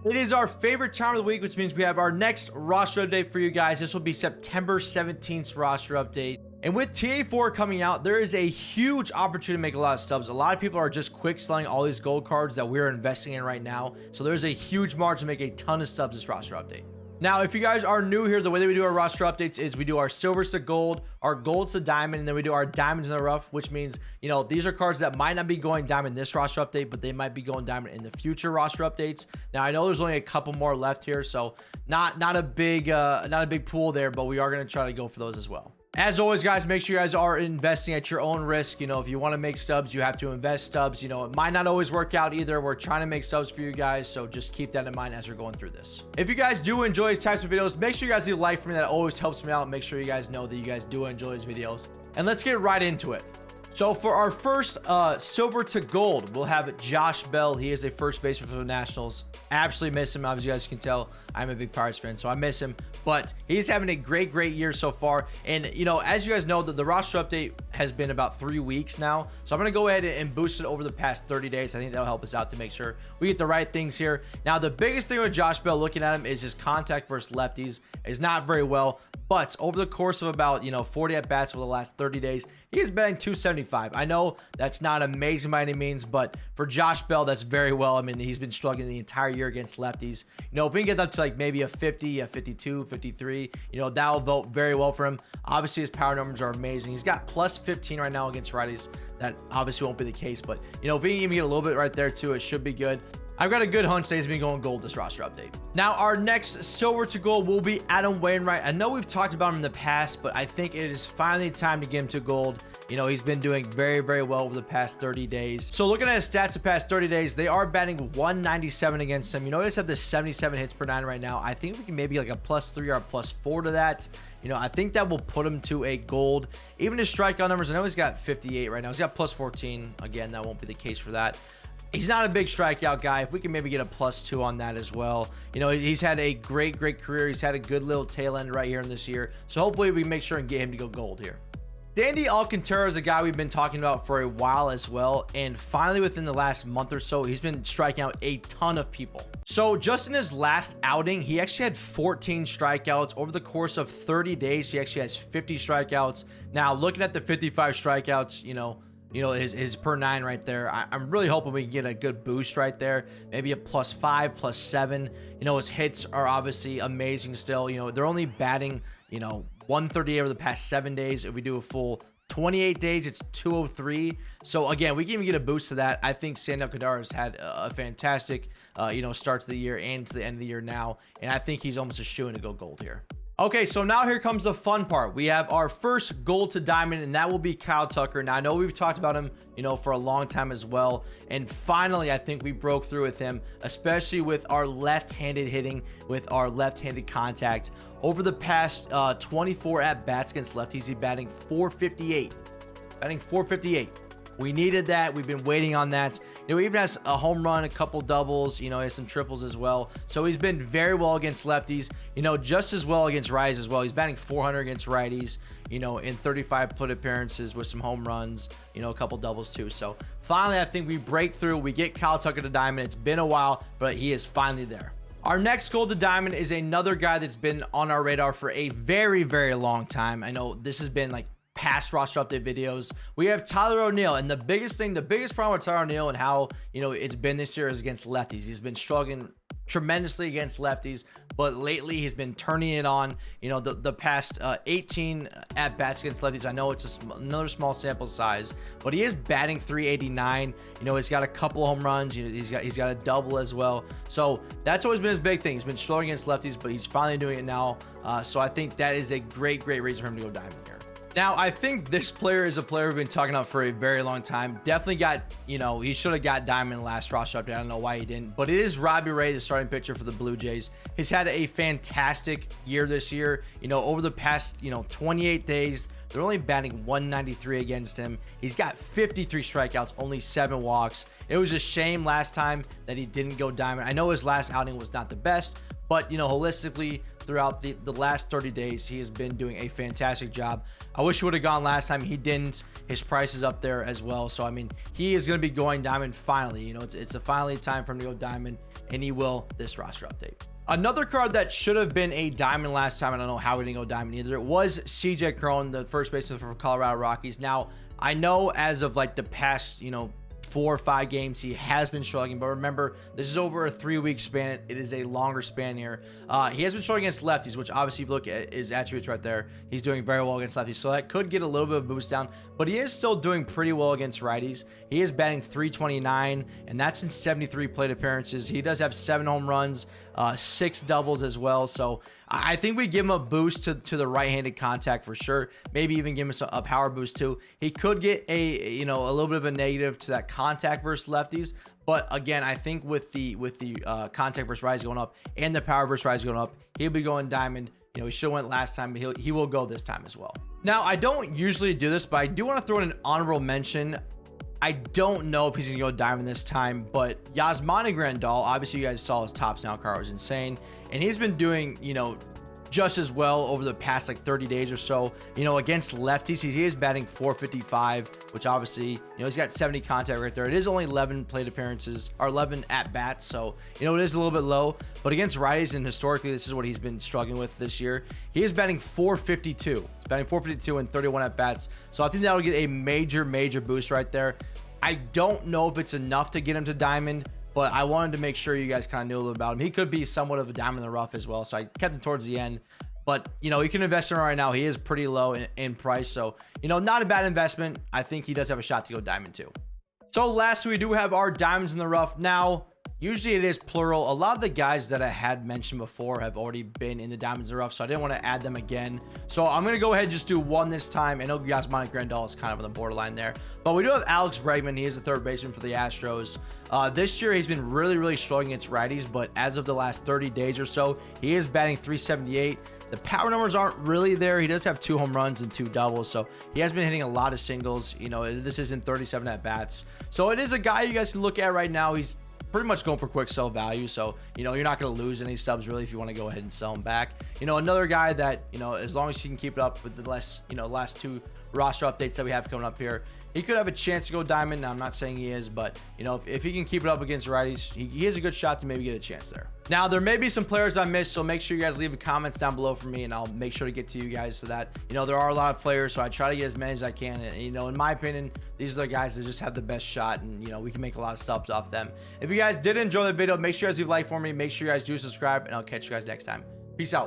It is our favorite time of the week, which means we have our next roster update for you guys. This will be September 17th roster update. And with TA4 coming out, there is a huge opportunity to make a lot of stubs. A lot of people are just quick selling all these gold cards that we're investing in right now. So there's a huge margin to make a ton of stubs this roster update. Now, if you guys are new here, the way that we do our roster updates is we do our silvers to gold, our golds to diamond, and then we do our diamonds in the rough, which means, you know, these are cards that might not be going diamond this roster update, but they might be going diamond in the future roster updates. Now, I know there's only a couple more left here, so not a big pool there, but we are going to try to go for those as well. As always, guys, make sure you guys are investing at your own risk. You know, if you want to make stubs, you have to invest stubs. You know, it might not always work out either. We're trying to make stubs for you guys, so just keep that in mind as we're going through this. If you guys do enjoy these types of videos, make sure you guys leave a like for me. That always helps me out. Make sure you guys know that you guys do enjoy these videos. And let's get right into it. So for our first silver to gold, we'll have Josh Bell. He is a first baseman for the Nationals. Absolutely miss him. As you guys can tell, I'm a big Pirates fan, so I miss him. But he's having a great year so far. And, you know, as you guys know, the roster update has been about 3 weeks now. So I'm going to go ahead and boost it over the past 30 days. I think that'll help us out to make sure we get the right things here. Now, the biggest thing with Josh Bell, looking at him, is his contact versus lefties is not very well. But over the course of about, 40 at-bats over the last 30 days, he is batting 275. I know that's not amazing by any means, but for Josh Bell, that's very well. I mean, he's been struggling the entire year against lefties. You know, if we can get up to like maybe a 50, a 52, 53, that'll vote very well for him. Obviously, his power numbers are amazing. He's got plus 15 right now against righties. That obviously won't be the case, but, if we can even get a little bit right there too, it should be good. I've got a good hunch that he's been going gold this roster update. Now, our next silver to gold will be Adam Wainwright. I know we've talked about him in the past, but I think it is finally time to get him to gold. He's been doing very well over the past 30 days. So looking at his stats the past 30 days, they are batting 197 against him. They just have the 77 hits per 9 right now. I think we can maybe like a +3 or a +4 to that. I think that will put him to a gold. Even his strikeout numbers, I know he's got 58 right now. He's got +14. Again, that won't be the case for that. He's not a big strikeout guy. If we can maybe get a +2 on that as well. He's had a great career. He's had a good little tail end right here in this year. So hopefully we make sure and get him to go gold here. Dandy Alcantara is a guy we've been talking about for a while as well. And finally, within the last month or so, he's been striking out a ton of people. So just in his last outing, he actually had 14 strikeouts. Over the course of 30 days, he actually has 50 strikeouts. Now, looking at the 55 strikeouts, his per 9 right there. I'm really hoping we can get a good boost right there. Maybe a +5, +7. His hits are obviously amazing still. They're only batting, 138 over the past 7 days. If we do a full 28 days, it's 203. So again, we can even get a boost to that. I think Alcantara has had a fantastic, start to the year and to the end of the year now. And I think he's almost a shoo-in to go gold here. Okay, so now here comes the fun part. We have our first gold to diamond, and that will be Kyle Tucker. Now, I know we've talked about him, for a long time as well. And finally, I think we broke through with him, especially with our left-handed hitting, with our left-handed contact. Over the past 24 at-bats against lefties, he's batting 458. Batting 458. We needed that. We've been waiting on that. He even has a home run, a couple doubles, he has some triples as well. So he's been very well against lefties, just as well against righties as well. He's batting 400 against righties, in 35 plate appearances with some home runs, a couple doubles too. So finally, I think we break through. We get Kyle Tucker to diamond. It's been a while, but he is finally there. Our next gold to diamond is another guy that's been on our radar for a very long time. I know this has been like past roster update videos. We have Tyler O'Neill, and the biggest problem with Tyler O'Neill and how it's been this year is against lefties. He's been struggling tremendously against lefties, but lately he's been turning it on. The past 18 at bats against lefties, I know it's another small sample size, but he is batting 389. He's got a couple of home runs. He's got a double as well. So that's always been his big thing. He's been struggling against lefties, but he's finally doing it now. So I think that is a great reason for him to go diamond here. Now, I think this player is a player we've been talking about for a very long time. Definitely got, he should have got diamond last roster update. I don't know why he didn't, but it is Robbie Ray, the starting pitcher for the Blue Jays. He's had a fantastic year this year. Over the past, 28 days, they're only batting 193 against him. He's got 53 strikeouts, only 7 walks. It was a shame last time that he didn't go diamond. I know his last outing was not the best, but you know, holistically throughout the last 30 days, he has been doing a fantastic job. I wish he would have gone last time. He didn't. His price is up there as well. So I mean, he is going to be going diamond finally. You know, it's a finally time for him to go diamond, and he will this roster update. Another card that should have been a diamond last time, I don't know how we didn't go diamond either, it was CJ Cron, the first baseman for Colorado Rockies. Now, I know as of like the past, you know, 4 or 5 games, he has been struggling, but remember, this is over a 3-week span. It is a longer span here. He has been struggling against lefties, which obviously, if you look at his attributes right there, he's doing very well against lefties, so that could get a little bit of a boost down, but he is still doing pretty well against righties. He is batting .329, and that's in 73 plate appearances. He does have 7 home runs, 6 doubles as well, so I think we give him a boost to the right-handed contact for sure. Maybe even give him a power boost too. He could get a little bit of a negative to that contact versus lefties, but again, I think with the contact versus righties going up and the power versus righties going up, he'll be going diamond. You know, he should have went last time, but he will go this time as well. Now, I don't usually do this, but I do want to throw in an honorable mention. I don't know if he's gonna go diamond this time, but YASMANI GRANDAL, obviously you guys saw his tops now card was insane, and he's been doing, you know, just as well over the past like 30 days or so. You know, against lefties, he is batting .455, which obviously, you know, he's got 70 contact right there. It is only 11 plate appearances or 11 at bats, so you know, it is a little bit low, but against righties, and historically this is what he's been struggling with this year, he is batting .452. He's batting .452 and 31 at bats, so I think that'll get a major boost right there. I don't know if it's enough to get him to diamond, but I wanted to make sure you guys kind of knew a little about him. He could be somewhat of a diamond in the rough as well, so I kept him towards the end. But, you know, you can invest in him right now. He is pretty low in price, so, you know, not a bad investment. I think he does have a shot to go diamond too. So lastly, we do have our diamonds in the rough. Now, usually it is plural. A lot of the guys that I had mentioned before have already been in the diamonds in the rough, so I didn't want to add them again. So I'm going to go ahead and just do one this time. I know YASMANI GRANDAL is kind of on the borderline there, but we do have BREGMAN. He is the third baseman for the Astros. This year, he's been really struggling against righties, but as of the last 30 days or so, he is batting .378. The power numbers aren't really there. He does have 2 home runs and 2 doubles, so he has been hitting a lot of singles. You know, this isn't 37 at bats, so it is a guy you guys can look at right now. He's pretty much going for quick sell value, so you know, you're not going to lose any stubs really if you want to go ahead and sell him back. You know, another guy that, you know, as long as he can keep it up with the last 2 roster updates that we have coming up here, he could have a chance to go diamond. Now, I'm not saying he is, but you know, if he can keep it up against righties, he has a good shot to maybe get a chance there. Now, there may be some players I missed, so make sure you guys leave comments down below for me, and I'll make sure to get to you guys, so that, you know, there are a lot of players, so I try to get as many as I can. And you know, in my opinion, these are the guys that just have the best shot, and you know, we can make a lot of stubs off them. If you guys did enjoy the video, make sure you guys leave a like for me. Make sure you guys do subscribe, and I'll catch you guys next time. Peace out.